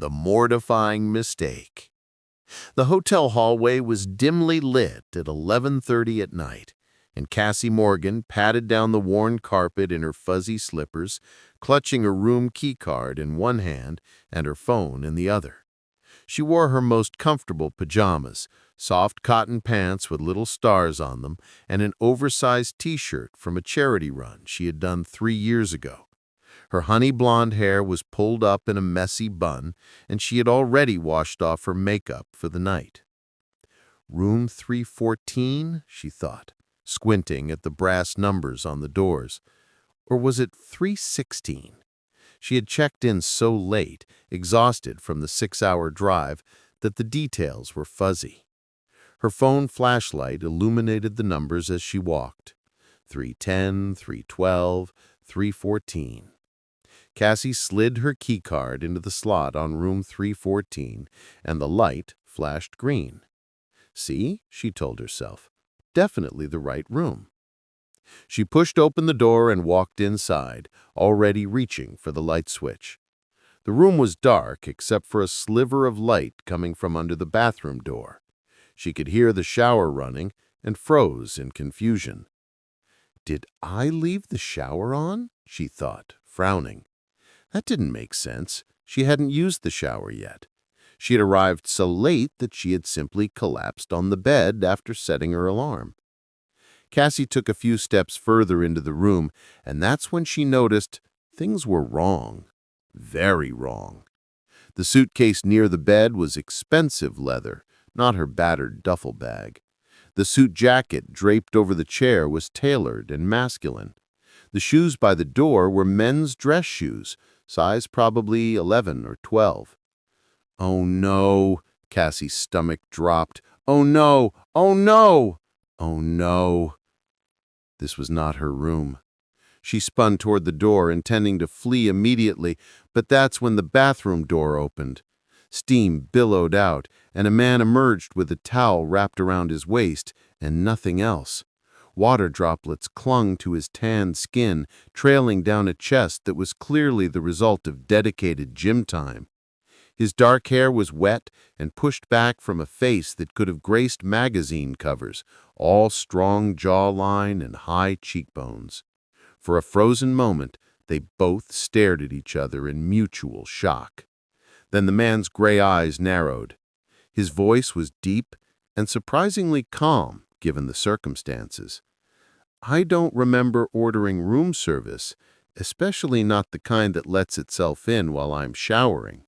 The mortifying mistake. The hotel hallway was dimly lit at 11:30 at night, and Cassie Morgan padded down the worn carpet in her fuzzy slippers, clutching a room keycard in one hand and her phone in the other. She wore her most comfortable pajamas, soft cotton pants with little stars on them, and an oversized t-shirt from a charity run she had done 3 years ago. Her honey blonde hair was pulled up in a messy bun, and she had already washed off her makeup for the night. Room 314, she thought, squinting at the brass numbers on the doors. Or was it 316? She had checked in so late, exhausted from the 6-hour drive, that the details were fuzzy. Her phone flashlight illuminated the numbers as she walked. 310, 312, 314. Cassie slid her keycard into the slot on room 314, and the light flashed green. See, she told herself, definitely the right room. She pushed open the door and walked inside, already reaching for the light switch. The room was dark except for a sliver of light coming from under the bathroom door. She could hear the shower running and froze in confusion. Did I leave the shower on? She thought, frowning. That didn't make sense. She hadn't used the shower yet. She had arrived so late that she had simply collapsed on the bed after setting her alarm. Cassie took a few steps further into the room, and that's when she noticed things were wrong. Very wrong. The suitcase near the bed was expensive leather, not her battered duffel bag. The suit jacket draped over the chair was tailored and masculine. The shoes by the door were men's dress shoes, size probably 11 or 12. Oh no, Cassie's stomach dropped. Oh no, oh no, oh no. This was not her room. She spun toward the door, intending to flee immediately, but that's when the bathroom door opened. Steam billowed out, and a man emerged with a towel wrapped around his waist and nothing else. Water droplets clung to his tanned skin, trailing down a chest that was clearly the result of dedicated gym time. His dark hair was wet and pushed back from a face that could have graced magazine covers, all strong jawline and high cheekbones. For a frozen moment, they both stared at each other in mutual shock. Then the man's gray eyes narrowed. His voice was deep and surprisingly calm, given the circumstances. I don't remember ordering room service, especially not the kind that lets itself in while I'm showering.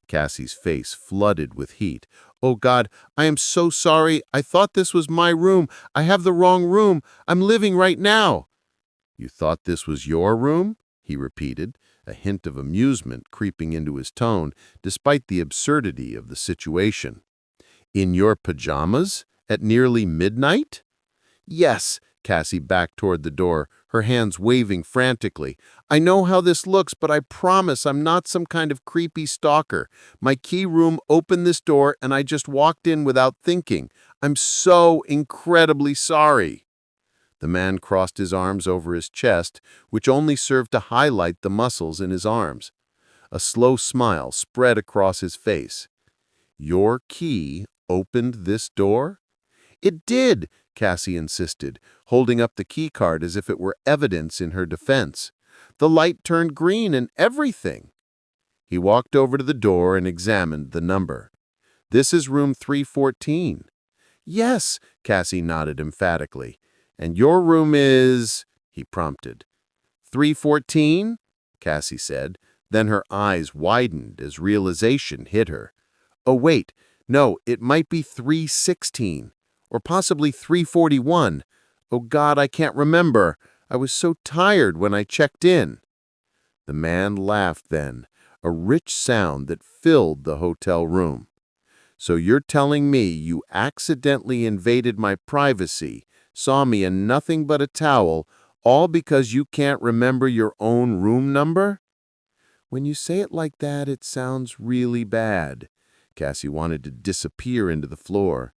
Cassie's face flooded with heat. Oh God, I am so sorry. I thought this was my room. I have the wrong room. I'm living right now. You thought this was your room? He repeated, a hint of amusement creeping into his tone, despite the absurdity of the situation. In your pajamas? At nearly midnight? Yes, Cassie backed toward the door, her hands waving frantically. I know how this looks, but I promise I'm not some kind of creepy stalker. My key room opened this door and I just walked in without thinking. I'm so incredibly sorry. The man crossed his arms over his chest, which only served to highlight the muscles in his arms. A slow smile spread across his face. Your key opened this door? It did, Cassie insisted, holding up the keycard as if it were evidence in her defense. The light turned green and everything. He walked over to the door and examined the number. This is room 314. Yes, Cassie nodded emphatically. And your room is, he prompted. 314? Cassie said. Then her eyes widened as realization hit her. Oh, wait, no, it might be 316. Or possibly 341. Oh God, I can't remember. I was so tired when I checked in. The man laughed then, a rich sound that filled the hotel room. So you're telling me you accidentally invaded my privacy, saw me in nothing but a towel, all because you can't remember your own room number? When you say it like that, it sounds really bad. Cassie wanted to disappear into the floor.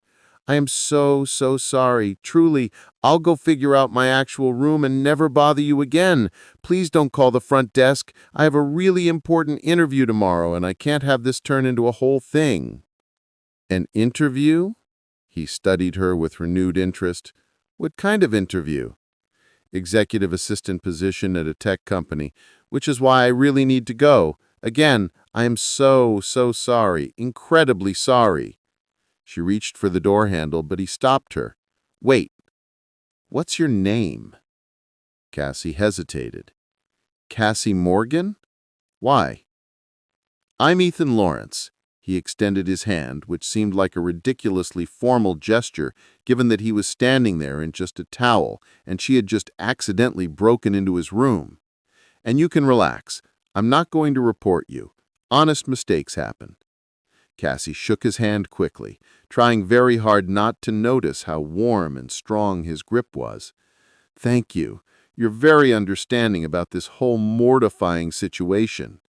I am so, so sorry. Truly, I'll go figure out my actual room and never bother you again. Please don't call the front desk. I have a really important interview tomorrow, and I can't have this turn into a whole thing." "An interview?" He studied her with renewed interest. "What kind of interview?" "Executive assistant position at a tech company, which is why I really need to go. Again, I am so, so sorry. Incredibly sorry." She reached for the door handle, but he stopped her. "Wait, what's your name?" Cassie hesitated. "Cassie Morgan? Why?" "I'm Ethan Lawrence." He extended his hand, which seemed like a ridiculously formal gesture given that he was standing there in just a towel and she had just accidentally broken into his room. "And you can relax. I'm not going to report you. Honest mistakes happen." Cassie shook his hand quickly, trying very hard not to notice how warm and strong his grip was. "Thank you. You're very understanding about this whole mortifying situation.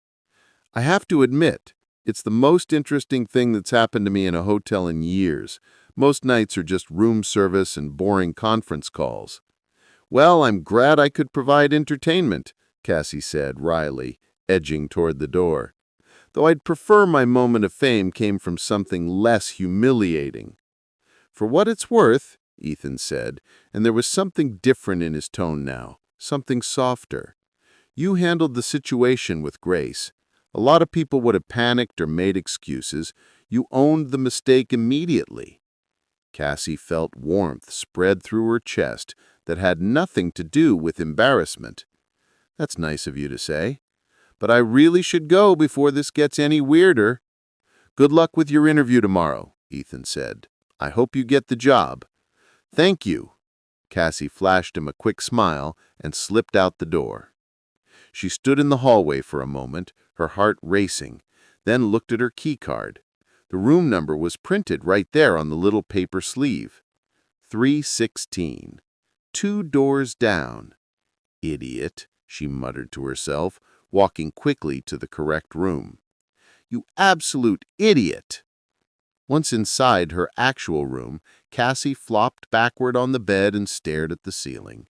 I have to admit, it's the most interesting thing that's happened to me in a hotel in years. Most nights are just room service and boring conference calls." "Well, I'm glad I could provide entertainment," Cassie said wryly, edging toward the door. "Though I'd prefer my moment of fame came from something less humiliating." "For what it's worth," Ethan said, and there was something different in his tone now, something softer. "You handled the situation with grace. A lot of people would have panicked or made excuses. You owned the mistake immediately." Cassie felt warmth spread through her chest that had nothing to do with embarrassment. "That's nice of you to say. But I really should go before this gets any weirder." "Good luck with your interview tomorrow," Ethan said. "I hope you get the job." "Thank you." Cassie flashed him a quick smile and slipped out the door. She stood in the hallway for a moment, her heart racing, then looked at her key card. The room number was printed right there on the little paper sleeve. 316. 2 doors down. "Idiot," she muttered to herself, walking quickly to the correct room. "You absolute idiot!" Once inside her actual room, Cassie flopped backward on the bed and stared at the ceiling.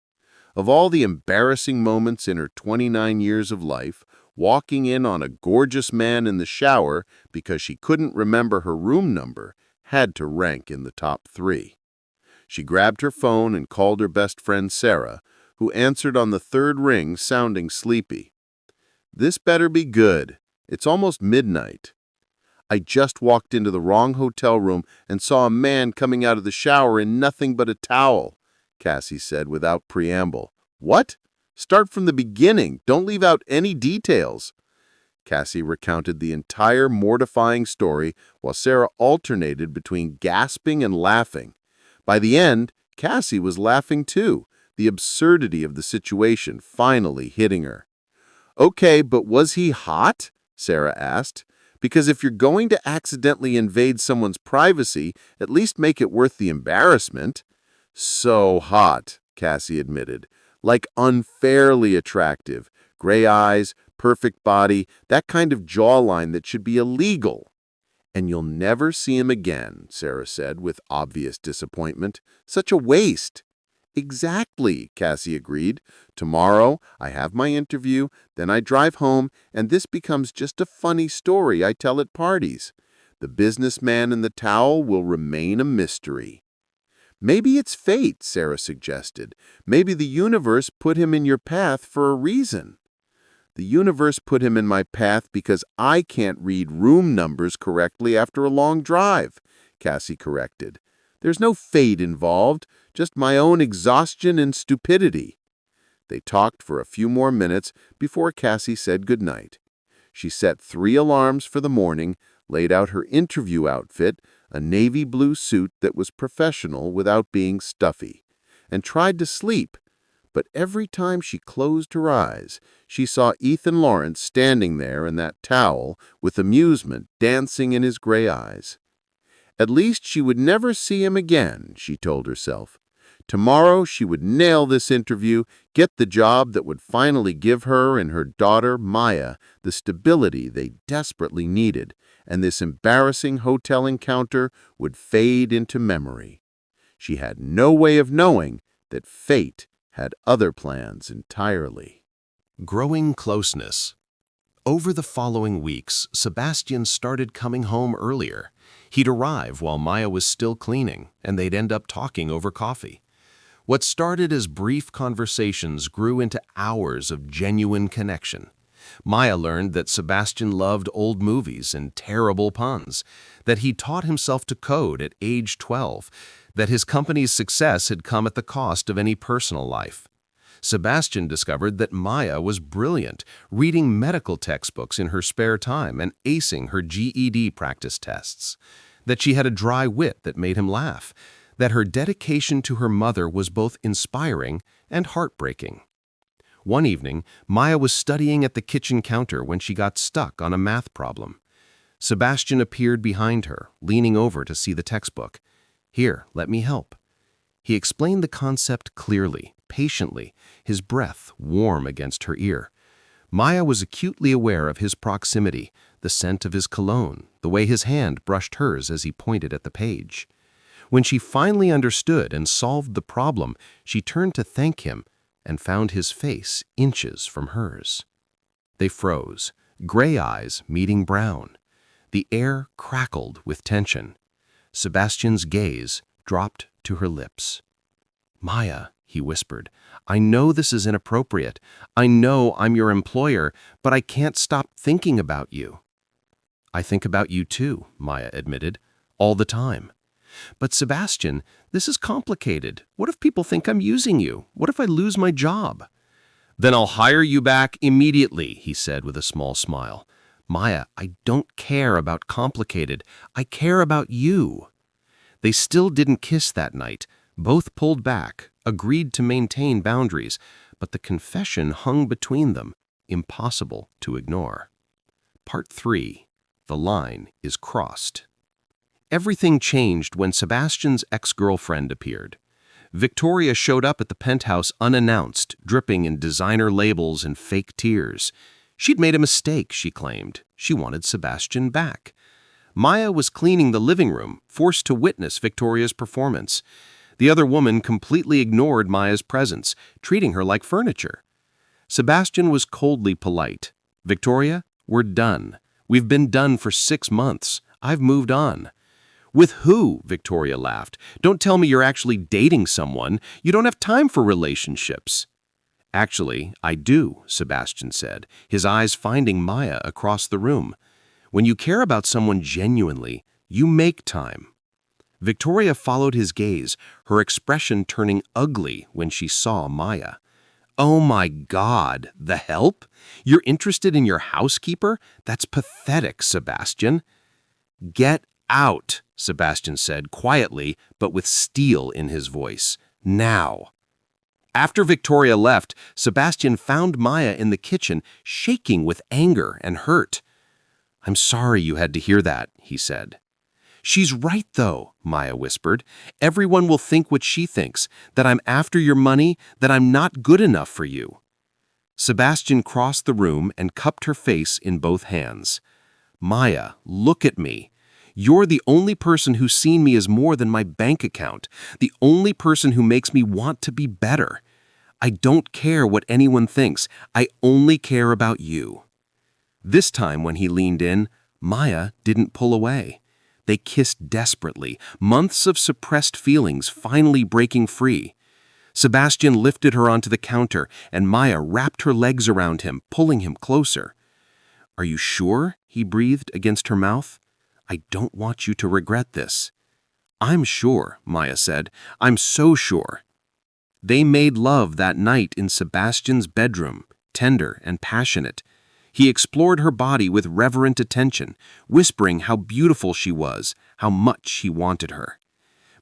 Of all the embarrassing moments in her 29 years of life, walking in on a gorgeous man in the shower because she couldn't remember her room number had to rank in the top 3. She grabbed her phone and called her best friend Sarah, who answered on the 3rd ring, sounding sleepy. "This better be good. It's almost midnight." "I just walked into the wrong hotel room and saw a man coming out of the shower in nothing but a towel," Cassie said without preamble. "What? Start from the beginning. Don't leave out any details." Cassie recounted the entire mortifying story while Sarah alternated between gasping and laughing. By the end, Cassie was laughing too, the absurdity of the situation finally hitting her. "Okay, but was he hot?" Sarah asked. "Because if you're going to accidentally invade someone's privacy, at least make it worth the embarrassment." "So hot," Cassie admitted. "Like unfairly attractive. Gray eyes, perfect body, that kind of jawline that should be illegal." "And you'll never see him again," Sarah said with obvious disappointment. "Such a waste." "Exactly," Cassie agreed. "Tomorrow I have my interview, then I drive home, and this becomes just a funny story I tell at parties. The businessman in the towel will remain a mystery." "Maybe it's fate," Sarah suggested. "Maybe the universe put him in your path for a reason." "The universe put him in my path because I can't read room numbers correctly after a long drive," Cassie corrected. "There's no fate involved, just my own exhaustion and stupidity." They talked for a few more minutes before Cassie said goodnight. She set 3 alarms for the morning, laid out her interview outfit, a navy blue suit that was professional without being stuffy, and tried to sleep. But every time she closed her eyes, she saw Ethan Lawrence standing there in that towel with amusement dancing in his gray eyes. At least she would never see him again, she told herself. Tomorrow she would nail this interview, get the job that would finally give her and her daughter, Maya, the stability they desperately needed, and this embarrassing hotel encounter would fade into memory. She had no way of knowing that fate had other plans entirely. Growing closeness. Over the following weeks, Sebastian started coming home earlier. He'd arrive while Maya was still cleaning, and they'd end up talking over coffee. What started as brief conversations grew into hours of genuine connection. Maya learned that Sebastian loved old movies and terrible puns, that he taught himself to code at age 12, that his company's success had come at the cost of any personal life. Sebastian discovered that Maya was brilliant, reading medical textbooks in her spare time and acing her GED practice tests, that she had a dry wit that made him laugh, that her dedication to her mother was both inspiring and heartbreaking. One evening, Maya was studying at the kitchen counter when she got stuck on a math problem. Sebastian appeared behind her, leaning over to see the textbook. "Here, let me help." He explained the concept clearly, patiently, his breath warm against her ear. Maya was acutely aware of his proximity, the scent of his cologne, the way his hand brushed hers as he pointed at the page. When she finally understood and solved the problem, she turned to thank him and found his face inches from hers. They froze, gray eyes meeting brown. The air crackled with tension. Sebastian's gaze dropped to her lips. "Maya," he whispered, "I know this is inappropriate. I know I'm your employer, but I can't stop thinking about you." "I think about you too," Maya admitted, "all the time." "But Sebastian, this is complicated. What if people think I'm using you? What if I lose my job?" "Then I'll hire you back immediately," he said with a small smile. "Maya, I don't care about complicated. I care about you." They still didn't kiss that night. Both pulled back, agreed to maintain boundaries, but the confession hung between them, impossible to ignore. Part 3. The line is crossed. Everything changed when Sebastian's ex-girlfriend appeared. Victoria showed up at the penthouse unannounced, dripping in designer labels and fake tears. She'd made a mistake, she claimed. She wanted Sebastian back. Maya was cleaning the living room, forced to witness Victoria's performance. The other woman completely ignored Maya's presence, treating her like furniture. Sebastian was coldly polite. "Victoria, we're done. We've been done for 6 months. I've moved on." "With who?" Victoria laughed. "Don't tell me you're actually dating someone. You don't have time for relationships." "Actually, I do," Sebastian said, his eyes finding Maya across the room. "When you care about someone genuinely, you make time." Victoria followed his gaze, her expression turning ugly when she saw Maya. "Oh my God, the help? You're interested in your housekeeper? That's pathetic, Sebastian." "Get out," Sebastian said quietly, but with steel in his voice. "Now." After Victoria left, Sebastian found Maya in the kitchen, shaking with anger and hurt. "I'm sorry you had to hear that," he said. "She's right, though," Maya whispered. "Everyone will think what she thinks, that I'm after your money, that I'm not good enough for you." Sebastian crossed the room and cupped her face in both hands. "Maya, look at me. You're the only person who's seen me as more than my bank account, the only person who makes me want to be better. I don't care what anyone thinks. I only care about you." This time when he leaned in, Maya didn't pull away. They kissed desperately, months of suppressed feelings finally breaking free. Sebastian lifted her onto the counter, and Maya wrapped her legs around him, pulling him closer. "Are you sure?" he breathed against her mouth. "I don't want you to regret this." "I'm sure," Maya said. "I'm so sure." They made love that night in Sebastian's bedroom, tender and passionate. He explored her body with reverent attention, whispering how beautiful she was, how much he wanted her.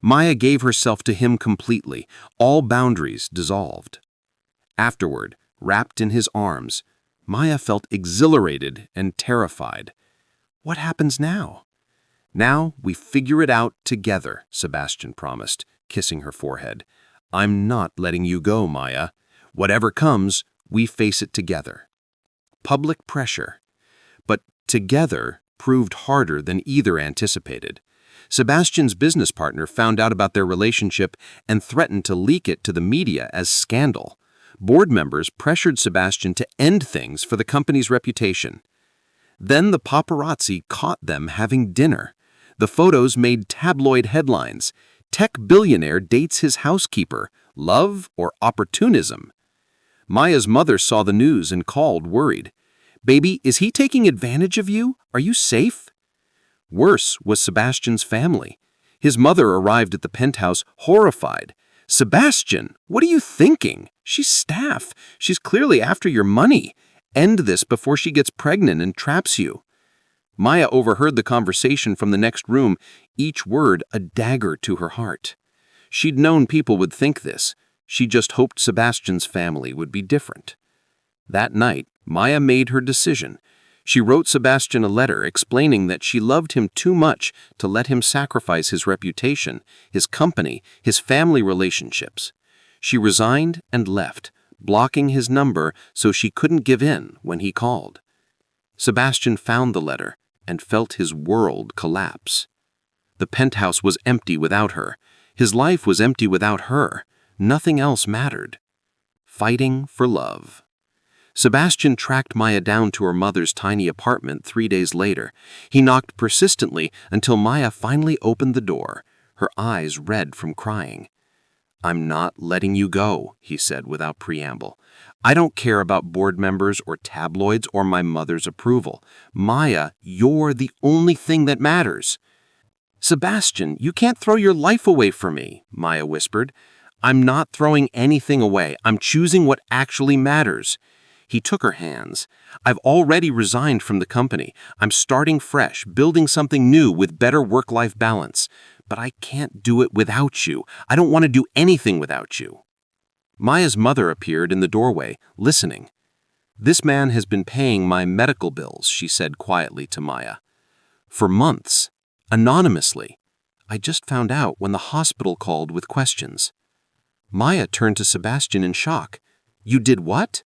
Maya gave herself to him completely, all boundaries dissolved. Afterward, wrapped in his arms, Maya felt exhilarated and terrified. "What happens now?" "Now we figure it out together," Sebastian promised, kissing her forehead. I'm not letting you go, Maya. Whatever comes, we face it together. Public pressure. But together proved harder than either anticipated. Sebastian's business partner found out about their relationship and threatened to leak it to the media as scandal. Board members pressured Sebastian to end things for the company's reputation. Then the paparazzi caught them having dinner. The photos made tabloid headlines. Tech billionaire dates his housekeeper. Love or opportunism? Maya's mother saw the news and called, worried. Baby, is he taking advantage of you? Are you safe? Worse was Sebastian's family. His mother arrived at the penthouse, horrified. Sebastian, what are you thinking? She's staff. She's clearly after your money. End this before she gets pregnant and traps you. Maya overheard the conversation from the next room, each word a dagger to her heart. She'd known people would think this. She just hoped Sebastian's family would be different. That night, Maya made her decision. She wrote Sebastian a letter explaining that she loved him too much to let him sacrifice his reputation, his company, his family relationships. She resigned and left, blocking his number so she couldn't give in when he called. Sebastian found the letter and felt his world collapse. The penthouse was empty without her. His life was empty without her. Nothing else mattered. Fighting for love. Sebastian tracked Maya down to her mother's tiny apartment 3 days later. He knocked persistently until Maya finally opened the door, her eyes red from crying. I'm not letting you go, he said without preamble. I don't care about board members or tabloids or my mother's approval. Maya, you're the only thing that matters. Sebastian, you can't throw your life away for me, Maya whispered. I'm not throwing anything away. I'm choosing what actually matters. He took her hands. I've already resigned from the company. I'm starting fresh, building something new with better work-life balance. But I can't do it without you. I don't want to do anything without you. Maya's mother appeared in the doorway, listening. This man has been paying my medical bills, she said quietly to Maya. For months, anonymously. I just found out when the hospital called with questions. Maya turned to Sebastian in shock. You did what?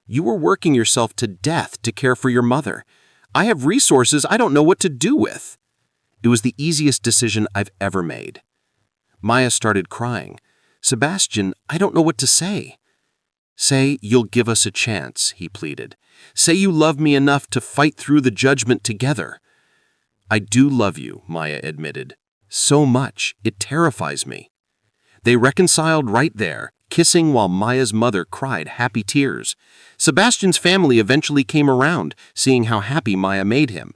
You were working yourself to death to care for your mother. I have resources I don't know what to do with. It was the easiest decision I've ever made. Maya started crying. Sebastian, I don't know what to say. Say you'll give us a chance, he pleaded. Say you love me enough to fight through the judgment together. I do love you, Maya admitted. So much, it terrifies me. They reconciled right there, kissing while Maya's mother cried happy tears. Sebastian's family eventually came around, seeing how happy Maya made him.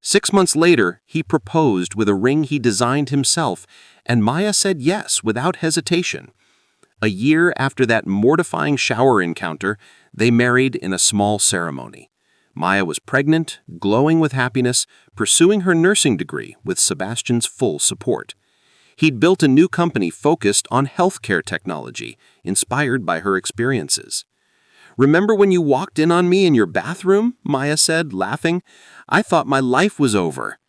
6 months later, he proposed with a ring he designed himself, and Maya said yes without hesitation. A year after that mortifying shower encounter, they married in a small ceremony. Maya was pregnant, glowing with happiness, pursuing her nursing degree with Sebastian's full support. He'd built a new company focused on healthcare technology, inspired by her experiences. Remember when you walked in on me in your bathroom? Maya said, laughing. I thought my life was over.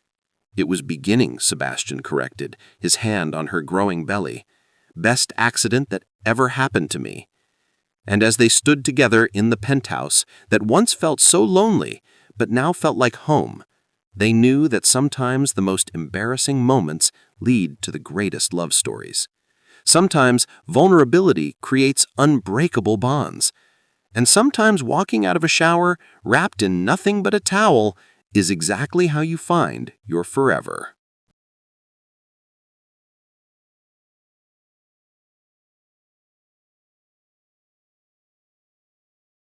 It was beginning, Sebastian corrected, his hand on her growing belly. Best accident that ever happened to me. And as they stood together in the penthouse that once felt so lonely, but now felt like home, they knew that sometimes the most embarrassing moments lead to the greatest love stories. Sometimes vulnerability creates unbreakable bonds. And sometimes walking out of a shower, wrapped in nothing but a towel, is exactly how you find your forever.